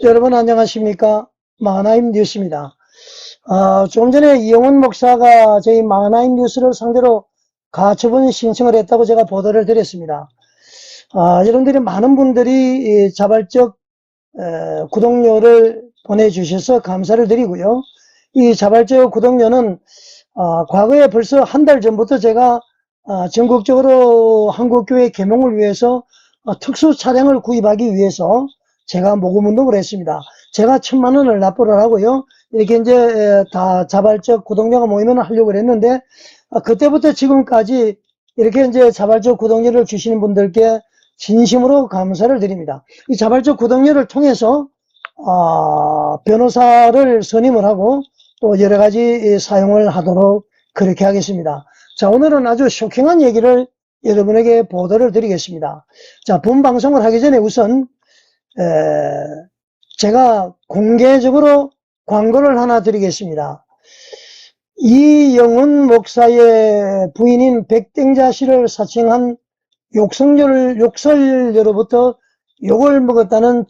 여러분 안녕하십니까? 마하나임 뉴스입니다. 조금 전에 이영훈 목사가 저희 마하나임 뉴스를 상대로 가처분 신청을 했다고 제가 보도를 드렸습니다. 여러분들이 많은 분들이 자발적 구독료를 보내주셔서 감사를 드리고요. 이 자발적 구독료는 과거에 벌써 한 달 전부터 제가 전국적으로 한국교회 계몽을 위해서 특수 차량을 구입하기 위해서 제가 모금운동을 했습니다. 제가 1,000만 원을 납부를 하고요. 이렇게 이제 다 자발적 구독료가 모이면 하려고 했는데 그때부터 지금까지 이렇게 이제 자발적 구독료를 주시는 분들께 진심으로 감사를 드립니다. 이 자발적 구독료를 통해서 변호사를 선임을 하고 또 여러 가지 사용을 하도록 그렇게 하겠습니다. 자, 오늘은 아주 쇼킹한 얘기를 여러분에게 보도를 드리겠습니다. 자, 본 방송을 하기 전에 우선 제가 공개적으로 광고를 하나 드리겠습니다. 이영훈 목사의 부인인 백땡자 씨를 사칭한 욕설녀로부터 욕을 먹었다는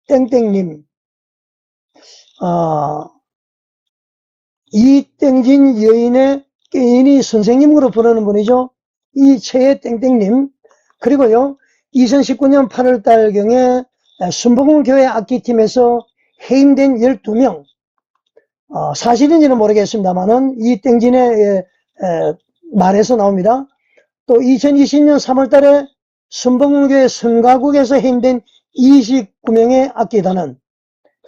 최애땡땡님, 이땡진 여인의 깨인이 선생님으로 부르는 분이죠. 이 최애땡땡님, 그리고요 2019년 8월달경에 순복음교회 악기팀에서 해임된 12명, 사실인지는 모르겠습니다만은 이 땡진의 말에서 나옵니다. 또 2020년 3월달에 순복음교회 성가국에서 해임된 29명의 악기단원,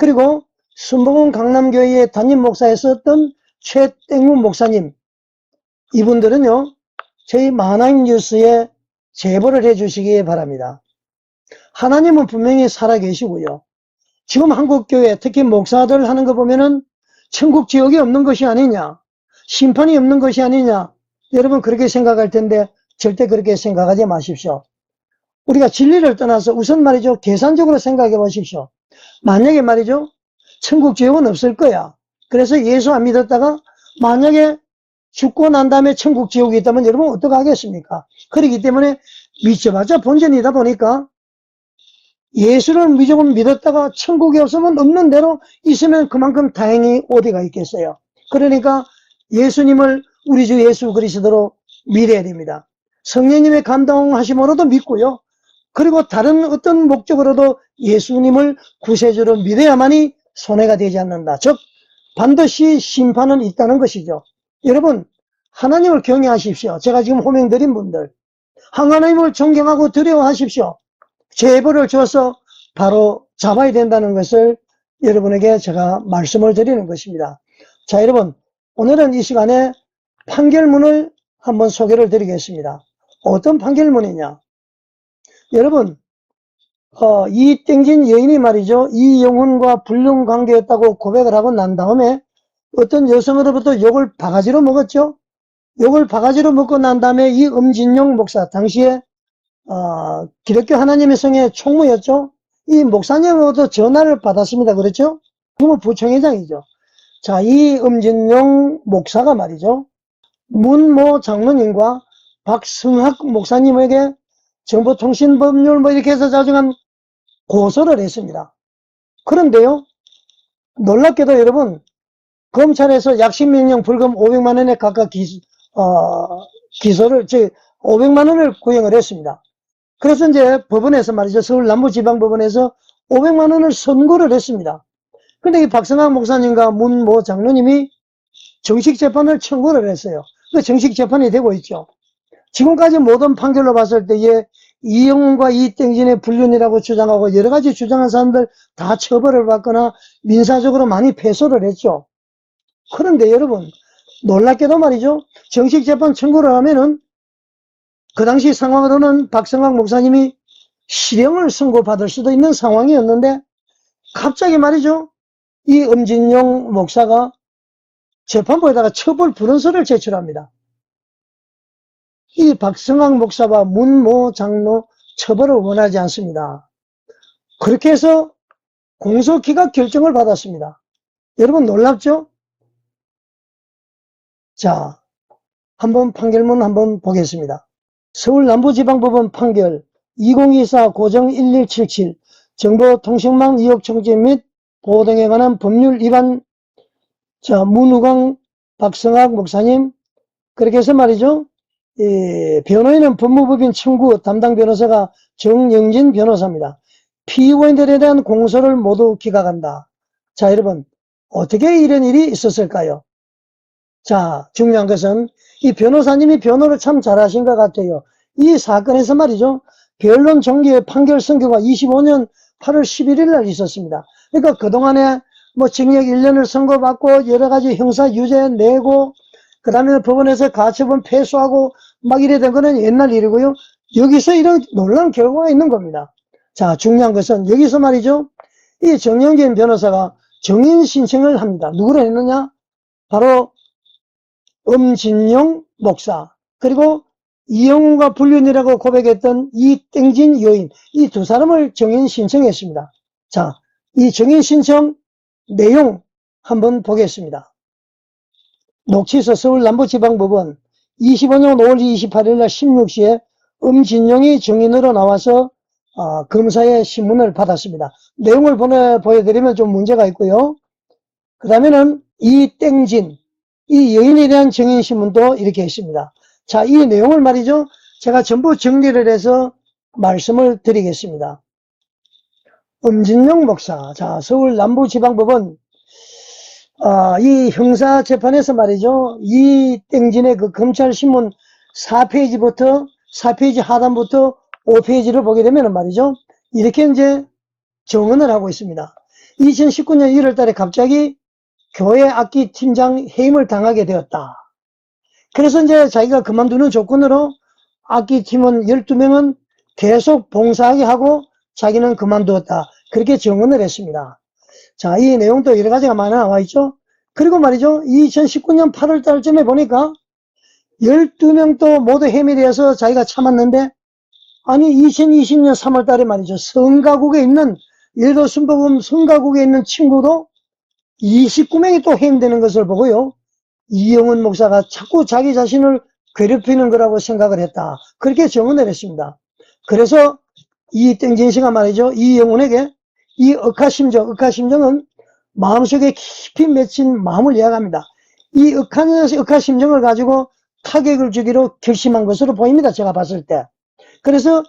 그리고 순복음 강남교회의 담임 목사였었던 최땡문 목사님, 이분들은요 저희 마하나임 뉴스에 제보를 해주시기 바랍니다. 하나님은 분명히 살아계시고요. 지금 한국교회 특히 목사들 하는 거 보면은 천국 지옥이 없는 것이 아니냐, 심판이 없는 것이 아니냐, 여러분 그렇게 생각할 텐데 절대 그렇게 생각하지 마십시오. 우리가 진리를 떠나서 우선 말이죠, 계산적으로 생각해 보십시오. 만약에 말이죠 천국 지옥은 없을 거야. 그래서 예수 안 믿었다가 만약에 죽고 난 다음에 천국 지옥이 있다면 여러분 어떡하겠습니까? 그렇기 때문에 믿어봤자 본전이다 보니까 예수를 무조건 믿었다가 천국이 없으면 없는 대로 있으면 그만큼 다행히 어디가 있겠어요. 그러니까 예수님을 우리 주 예수 그리스도로 믿어야 됩니다. 성령님의 감동하심으로도 믿고요. 그리고 다른 어떤 목적으로도 예수님을 구세주로 믿어야만이 손해가 되지 않는다. 즉 반드시 심판은 있다는 것이죠. 여러분 하나님을 경외하십시오. 제가 지금 호명드린 분들 하나님을 존경하고 두려워하십시오. 제보를 줘서 바로 잡아야 된다는 것을 여러분에게 제가 말씀을 드리는 것입니다. 자, 여러분 오늘은 이 시간에 판결문을 한번 소개를 드리겠습니다. 어떤 판결문이냐, 여러분 이땡진 여인이 말이죠 이영훈과 불륜 관계였다고 고백을 하고 난 다음에 어떤 여성으로부터 욕을 바가지로 먹었죠. 욕을 바가지로 먹고 난 다음에 이 엄진용 목사, 당시에 기독교 하나님의 성의 총무였죠. 이 목사님으로부터 전화를 받았습니다. 그렇죠? 지금 부총회장이죠. 자, 이 엄진용 목사가 말이죠 문모 장로님과 박승학 목사님에게 정보통신법률 뭐 이렇게 해서 자중한 고소를 했습니다. 그런데요 놀랍게도 여러분 검찰에서 약식명령 불금 500만원에 각각 기소를 500만원을 구형을 했습니다. 그래서 이제 법원에서 말이죠 서울 남부지방법원에서 500만원을 선고를 했습니다. 근데 이 박성학 목사님과 문모 장로님이 정식 재판을 청구를 했어요. 그 정식 재판이 되고 있죠. 지금까지 모든 판결로 봤을 때에 이영훈과 이땡진의 불륜이라고 주장하고 여러 가지 주장한 사람들 다 처벌을 받거나 민사적으로 많이 패소를 했죠. 그런데 여러분 놀랍게도 말이죠 정식 재판 청구를 하면은 그 당시 상황으로는 박성학 목사님이 실형을 선고받을 수도 있는 상황이었는데 갑자기 말이죠 이 엄진용 목사가 재판부에다가 처벌 불원서를 제출합니다. 이 박성학 목사와 문모 장로 처벌을 원하지 않습니다. 그렇게 해서 공소기각 결정을 받았습니다. 여러분 놀랍죠? 자, 한번 판결문 한번 보겠습니다. 서울 남부지방법원 판결 2024 고정 1177 정보통신망 위협 청지 및 보호 등에 관한 법률 위반. 자, 문우광 박성학 목사님. 그렇게 해서 말이죠. 변호인은 법무법인 청구 담당 변호사가 정영진 변호사입니다. 피고인들에 대한 공소를 모두 기각한다. 자, 여러분, 어떻게 이런 일이 있었을까요? 자, 중요한 것은 이 변호사님이 변호를 참 잘하신 것 같아요. 이 사건에서 말이죠. 변론 종결 판결 선고가 25년 8월 11일 날 있었습니다. 그러니까 그동안에 뭐 징역 1년을 선고받고 여러 가지 형사 유죄 내고 그 다음에 법원에서 가처분 패소하고 막 이래 된 거는 옛날 일이고요. 여기서 이런 놀라운 결과가 있는 겁니다. 자, 중요한 것은 여기서 말이죠. 이 정영진 변호사가 정인 신청을 합니다. 누구를 했느냐? 바로 엄진용 목사, 그리고 이영훈과 불륜이라고 고백했던 이땡진 여인, 이 두 사람을 정인 신청했습니다. 자, 이 정인 신청 내용 한번 보겠습니다. 녹취서 서울남부지방법원 25년 5월 28일 날 16시에 엄진용이 정인으로 나와서 검사의 신문을 받았습니다. 내용을 보여드리면 좀 문제가 있고요. 그 다음에는 이땡진, 이 여인에 대한 정인신문도 이렇게 있습니다. 자, 이 내용을 말이죠. 제가 전부 정리를 해서 말씀을 드리겠습니다. 엄진용 목사, 자, 서울 남부지방법원, 이 형사재판에서 말이죠. 이 땡진의 그 검찰신문 4페이지 하단부터 5페이지를 보게 되면 말이죠. 이렇게 이제 정언을 하고 있습니다. 2019년 1월 달에 갑자기 교회 악기 팀장 해임을 당하게 되었다. 그래서 이제 자기가 그만두는 조건으로 악기 팀원 12명은 계속 봉사하게 하고 자기는 그만두었다. 그렇게 정언을 했습니다. 자, 이 내용도 여러 가지가 많이 나와 있죠. 그리고 말이죠. 2019년 8월 달쯤에 보니까 12명 또 모두 해임이 되어서 자기가 참았는데, 아니 2020년 3월 달에 말이죠. 성가국에 있는, 예도 순복음 성가국에 있는 친구도 29명이 또 해임되는 것을 보고요. 이영훈 목사가 자꾸 자기 자신을 괴롭히는 거라고 생각을 했다. 그렇게 정언을 했습니다. 그래서 이 땡진 씨가 말이죠. 이영훈에게 이 억하심정은 마음속에 깊이 맺힌 마음을 이야기합니다. 이 억하심정을 가지고 타격을 주기로 결심한 것으로 보입니다. 제가 봤을 때. 그래서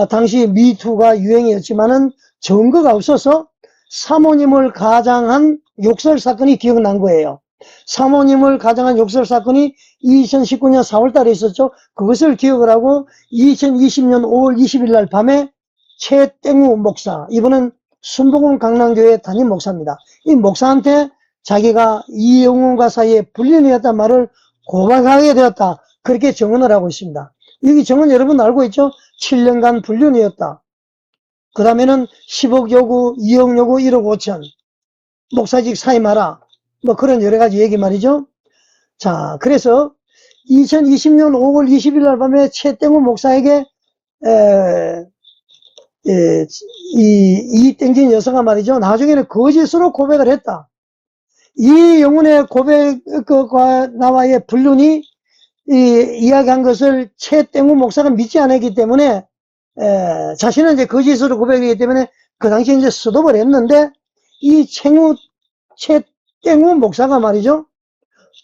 당시 미투가 유행이었지만은 증거가 없어서 사모님을 가장한 욕설 사건이 기억난 거예요. 사모님을 가장한 욕설 사건이 2019년 4월 달에 있었죠. 그것을 기억을 하고 2020년 5월 20일 날 밤에 최땡우 목사, 이분은 순복음 강남교회 담임 목사입니다. 이 목사한테 자기가 이영훈과 사이에 불륜이었단 말을 고백하게 되었다. 그렇게 정언을 하고 있습니다. 여기 정언 여러분 알고 있죠? 7년간 불륜이었다. 그 다음에는 10억 요구, 2억 요구, 1억 5천. 목사직 사임하라. 뭐 그런 여러 가지 얘기 말이죠. 자, 그래서 2020년 5월 20일 날 밤에 최땡우 목사에게 이 땡진 여성가 말이죠. 나중에는 거짓으로 고백을 했다. 이 영혼의 고백과 나와의 불륜이 이야기한 것을 최땡우 목사가 믿지 않았기 때문에 자신은 이제 거짓으로 고백했기 때문에 그 당시에 이제 스톱을 했는데 이 최땡우 목사가 말이죠.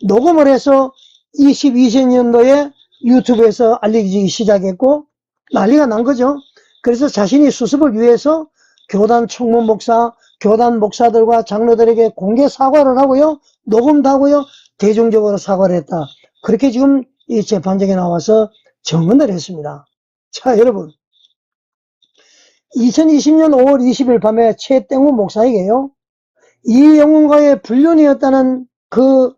녹음을 해서 22년도에 유튜브에서 알려지기 시작했고 난리가 난 거죠. 그래서 자신이 수습을 위해서 교단 총무 목사, 교단 목사들과 장로들에게 공개 사과를 하고요. 녹음도 하고요. 대중적으로 사과를 했다. 그렇게 지금 이 재판정에 나와서 정언을 했습니다. 자, 여러분. 2020년 5월 20일 밤에 최땡우 목사에게요. 이영훈과의 불륜이었다는 그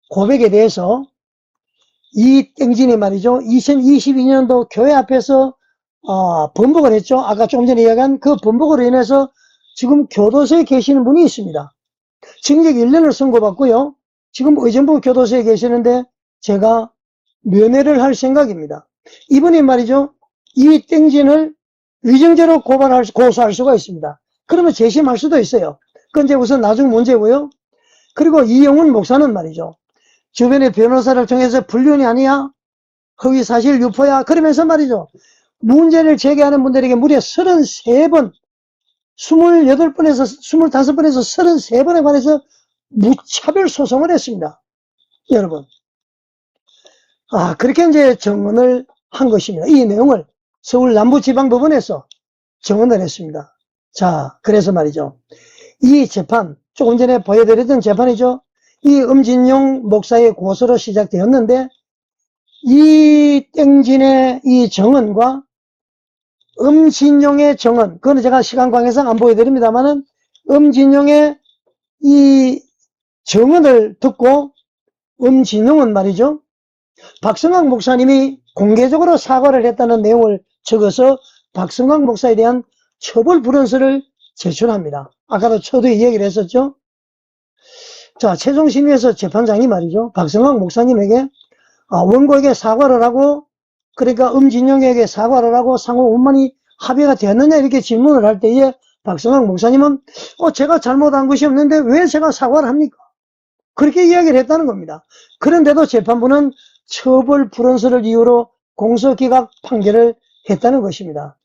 고백에 대해서 이 땡진이 말이죠. 2022년도 교회 앞에서 번복을 했죠. 아까 조금 전에 이야기한 그 번복으로 인해서 지금 교도소에 계시는 분이 있습니다. 징역 1년을 선고받고요. 지금 의정부 교도소에 계시는데 제가 면회를 할 생각입니다. 이분이 말이죠. 이 땡진을 위증죄로 고소할 수가 있습니다. 그러면 재심할 수도 있어요. 그건 이제 우선 나중 문제고요. 그리고 이영훈 목사는 말이죠. 주변에 변호사를 통해서 불륜이 아니야? 허위사실 유포야? 그러면서 말이죠. 문제를 제기하는 분들에게 무려 33번 28번에서 25번에서 33번에 관해서 무차별 소송을 했습니다. 여러분. 그렇게 이제 정언을 한 것입니다. 이 내용을 서울 남부지방법원에서 정언을 했습니다. 자, 그래서 말이죠. 이 재판, 조금 전에 보여드렸던 재판이죠. 이 엄진용 목사의 고소로 시작되었는데, 이 땡진의 이 정언과 엄진용의 정언, 그거는 제가 시간 관계상 안 보여드립니다만은, 엄진용의 이 정언을 듣고, 엄진용은 말이죠. 박성광 목사님이 공개적으로 사과를 했다는 내용을 적어서 박성광 목사에 대한 처벌 불원서를 제출합니다. 아까도 저도 이야기를 했었죠. 자, 최종심의에서 재판장이 말이죠. 박성광 목사님에게 원고에게 사과를 하고, 그러니까 엄진영에게 사과를 하고 상호 원만히 합의가 되었느냐 이렇게 질문을 할 때에 박성광 목사님은 제가 잘못한 것이 없는데 왜 제가 사과를 합니까? 그렇게 이야기를 했다는 겁니다. 그런데도 재판부는 처벌 불원서를 이유로 공소기각 판결을 했다는 것입니다.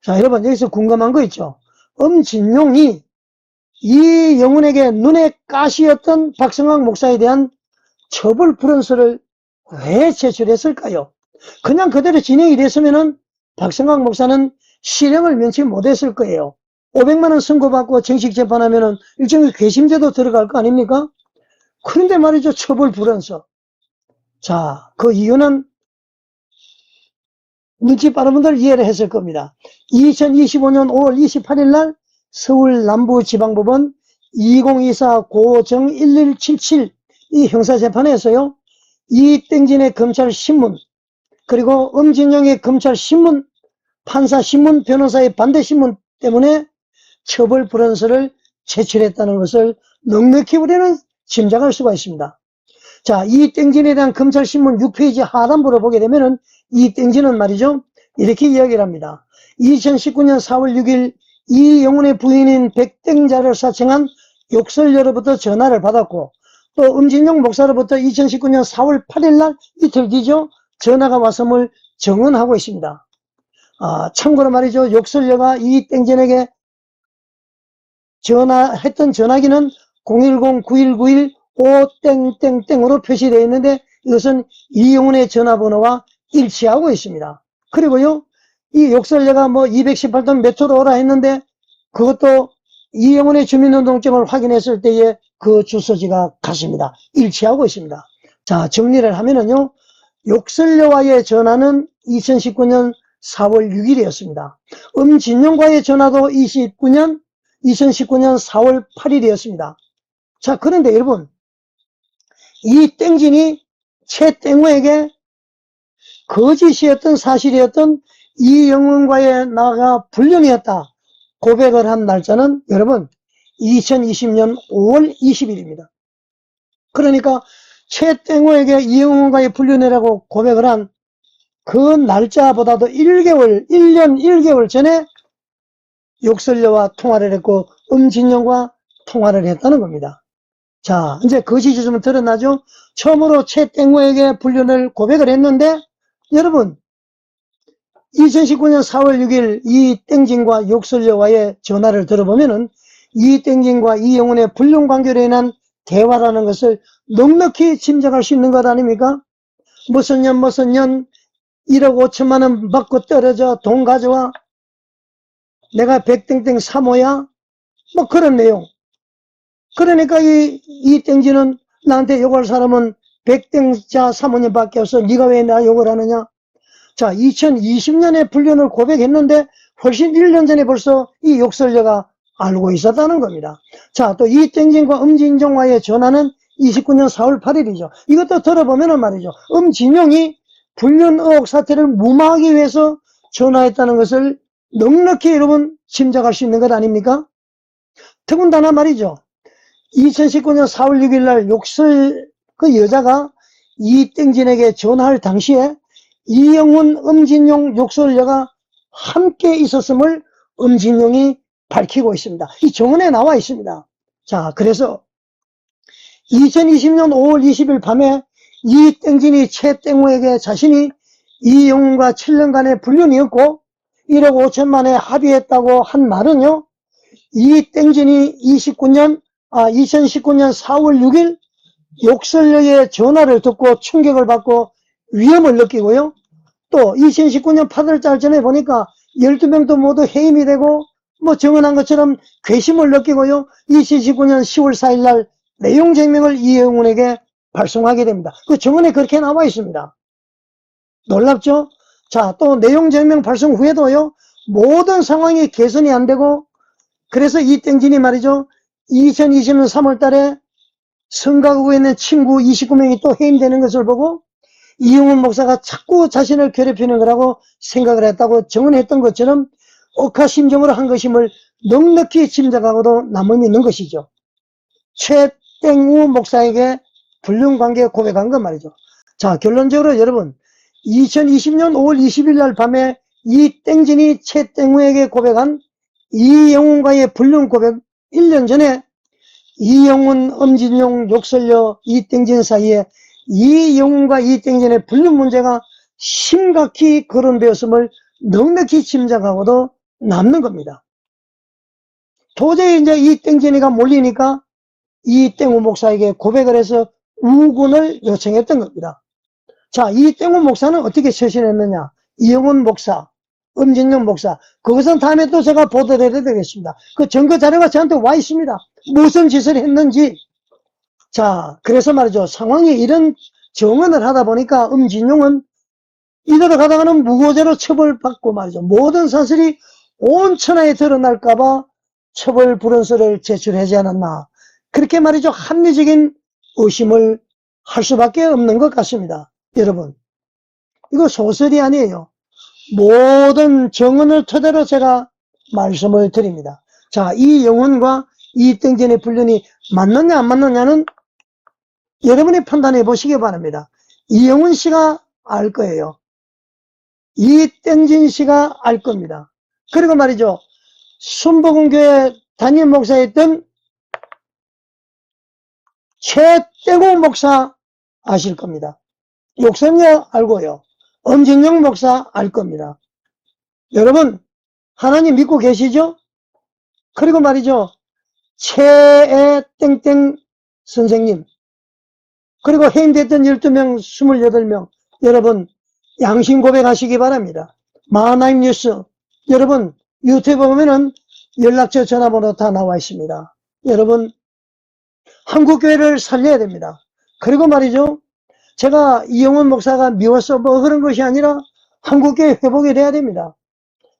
자, 여러분 여기서 궁금한 거 있죠? 엄진용이 이 영혼에게 눈에 가시였던 박성광 목사에 대한 처벌 불원서를 왜 제출했을까요? 그냥 그대로 진행이 됐으면은 박성광 목사는 실형을 면치 못했을 거예요. 500만원 선고받고 정식 재판하면은 일종의 괘씸죄도 들어갈 거 아닙니까? 그런데 말이죠, 처벌 불원서. 자, 그 이유는 눈치 빠른 분들 이해를 했을 겁니다. 2025년 5월 28일 날 서울 남부지방법원 2024 고정 1177 이 형사재판에서요, 이땡진의 검찰신문, 그리고 엄진영의 검찰신문, 판사신문, 변호사의 반대신문 때문에 처벌 불원서를 제출했다는 것을 넉넉히 우리는 짐작할 수가 있습니다. 자, 이땡진에 대한 검찰신문 6페이지 하단부를 보게 되면은 이땡진은 말이죠, 이렇게 이야기를 합니다. 2019년 4월 6일 이영훈의 부인인 백땡자를 사칭한 욕설녀로부터 전화를 받았고, 또 엄진용 목사로부터 2019년 4월 8일 날 이틀 뒤죠, 전화가 왔음을 정언하고 있습니다. 참고로 말이죠, 욕설녀가 이땡진에게 전화했던 전화기는 010-9191-5땡땡땡으로 표시되어 있는데 이것은 이영훈의 전화번호와 일치하고 있습니다. 그리고요, 이 욕설녀가 218동 메트로 오라 했는데 그것도 이영훈의 주민등록증을 확인했을 때에 그 주소지가 같습니다. 일치하고 있습니다. 자, 정리를 하면은요, 욕설녀와의 전화는 2019년 4월 6일이었습니다. 엄진영과의 전화도 2019년 4월 8일이었습니다. 자, 그런데 여러분, 이 땡진이 최땡호에게 거짓이었던 사실이었던 이영훈과의 나가 불륜이었다 고백을 한 날짜는 여러분 2020년 5월 20일입니다. 그러니까 최땡호에게 이영훈과의 불륜이라고 고백을 한 그 날짜보다도 1년 1개월 전에 욕설녀와 통화를 했고 엄진영과 통화를 했다는 겁니다. 자, 이제 거짓이 좀 드러나죠? 처음으로 최땡호에게 불륜을 고백을 했는데 여러분 2019년 4월 6일 이 땡진과 욕설녀와의 전화를 들어보면은 이 땡진과 이영훈의 불륜 관계로 인한 대화라는 것을 넉넉히 짐작할 수 있는 것 아닙니까? 무슨 년 1억 5천만 원 받고 떨어져 돈 가져와, 내가 백땡땡 사모야, 그런 내용. 그러니까 이 땡지는 나한테 욕할 사람은 백땡자 사모님밖에 없어. 네가 왜 나 욕을 하느냐? 자, 2020년에 불륜을 고백했는데 훨씬 1년 전에 벌써 이 욕설녀가 알고 있었다는 겁니다. 자, 또 이 땡진과 엄진정과의 전화는 29년 4월 8일이죠. 이것도 들어보면 말이죠, 엄진용이 불륜 의혹 사태를 무마하기 위해서 전화했다는 것을 넉넉히 여러분 짐작할 수 있는 것 아닙니까? 더군다나 말이죠, 2019년 4월 6일 날 욕설 그 여자가 이 땡진에게 전화할 당시에 이영훈, 엄진용 욕설녀가 함께 있었음을 엄진용이 밝히고 있습니다. 이 정언에 나와 있습니다. 자, 그래서 2020년 5월 20일 밤에 이 땡진이 최땡호에게 자신이 이영훈과 7년간의 불륜이었고 1억 5천만에 합의했다고 한 말은요, 이 땡진이 2019년 4월 6일 욕설녀의 전화를 듣고 충격을 받고 위험을 느끼고요. 또 2019년 8월달 전에 보니까 12명도 모두 해임이 되고 뭐 정언한 것처럼 괘씸을 느끼고요. 2019년 10월 4일 날 내용 증명을 이영훈에게 발송하게 됩니다. 그 정언에 그렇게 나와 있습니다. 놀랍죠? 자, 또 내용 증명 발송 후에도요. 모든 상황이 개선이 안 되고 그래서 이 땡진이 말이죠. 2020년 3월 달에 성가구에 있는 친구 29명이 또 해임되는 것을 보고 이영훈 목사가 자꾸 자신을 괴롭히는 거라고 생각을 했다고 정언했던 것처럼 억하심정으로 한 것임을 넉넉히 짐작하고도 남음이 있는 것이죠. 최땡우 목사에게 불륜관계 고백한 것 말이죠. 자, 결론적으로 여러분 2020년 5월 20일 날 밤에 이 땡진이 최땡우에게 고백한 이영훈과의 불륜 고백 1년 전에 이영훈, 엄진용, 욕설녀, 이땡진 사이에 이영훈과 이땡진의 불륜 문제가 심각히 거론되었음을 넉넉히 짐작하고도 남는 겁니다. 도저히 이제 이땡진이가 몰리니까 이땡우 목사에게 고백을 해서 우군을 요청했던 겁니다. 자, 이땡우 목사는 어떻게 처신했느냐? 이영훈 목사, 엄진영 목사, 그것은 다음에 또 제가 보도를 해야 되겠습니다. 그 증거 자료가 저한테 와 있습니다. 무슨 짓을 했는지. 자, 그래서 말이죠. 상황이 이런 정언을 하다 보니까 엄진용은 이대로 가다가는 무고죄로 처벌받고 말이죠. 모든 사실이 온 천하에 드러날까봐 처벌 불원서를 제출하지 않았나. 그렇게 말이죠. 합리적인 의심을 할 수밖에 없는 것 같습니다. 여러분, 이거 소설이 아니에요. 모든 정언을 토대로 제가 말씀을 드립니다. 자, 이 영혼과 이땡진의 불륜이 맞느냐 안 맞느냐는 여러분이 판단해 보시기 바랍니다. 이영훈 씨가 알 거예요. 이땡진 씨가 알 겁니다. 그리고 말이죠. 순복음교회 담임 목사였던 최땡우 목사 아실 겁니다. 욕설녀 알고요. 엄진영 목사 알 겁니다. 여러분, 하나님 믿고 계시죠? 그리고 말이죠. 최애 땡땡 선생님, 그리고 해임됐던 12명, 28명, 여러분, 양심 고백하시기 바랍니다. 마하나임 뉴스, 여러분, 유튜브 보면은 연락처 전화번호 다 나와 있습니다. 여러분, 한국교회를 살려야 됩니다. 그리고 말이죠. 제가 이영훈 목사가 미워서 뭐 그런 것이 아니라 한국교회 회복이 돼야 됩니다.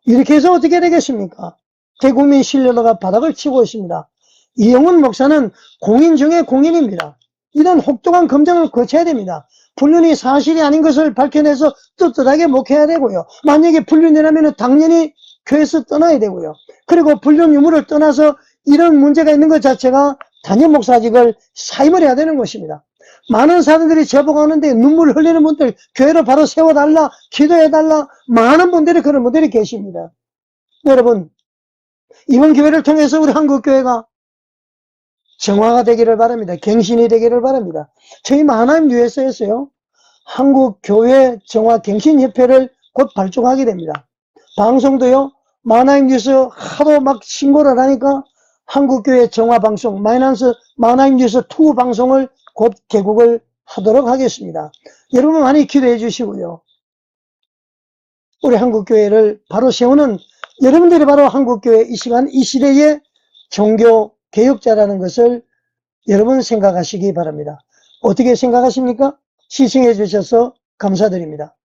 이렇게 해서 어떻게 되겠습니까? 대국민 신뢰도가 바닥을 치고 있습니다. 이영훈 목사는 공인 중에 공인입니다. 이런 혹독한 검증을 거쳐야 됩니다. 불륜이 사실이 아닌 것을 밝혀내서 떳떳하게 목해야 되고요. 만약에 불륜이라면 당연히 교회에서 떠나야 되고요. 그리고 불륜 유무를 떠나서 이런 문제가 있는 것 자체가 담임 목사직을 사임을 해야 되는 것입니다. 많은 사람들이 제보하는데 눈물 흘리는 분들, 교회를 바로 세워달라, 기도해달라, 많은 분들이 그런 분들이 계십니다. 여러분, 이번 기회를 통해서 우리 한국교회가 정화가 되기를 바랍니다. 갱신이 되기를 바랍니다. 저희 마하나임 뉴스에서요, 한국교회 정화갱신협회를 곧 발족하게 됩니다. 방송도요, 마하나임 뉴스 하도 막 신고를 하니까 한국교회 정화방송, 마하나임 뉴스 2 방송을 곧 개국을 하도록 하겠습니다. 여러분 많이 기도해 주시고요. 우리 한국교회를 바로 세우는 여러분들이 바로 한국교회 이 시간 이 시대의 종교 개혁자라는 것을 여러분 생각하시기 바랍니다. 어떻게 생각하십니까? 시청해 주셔서 감사드립니다.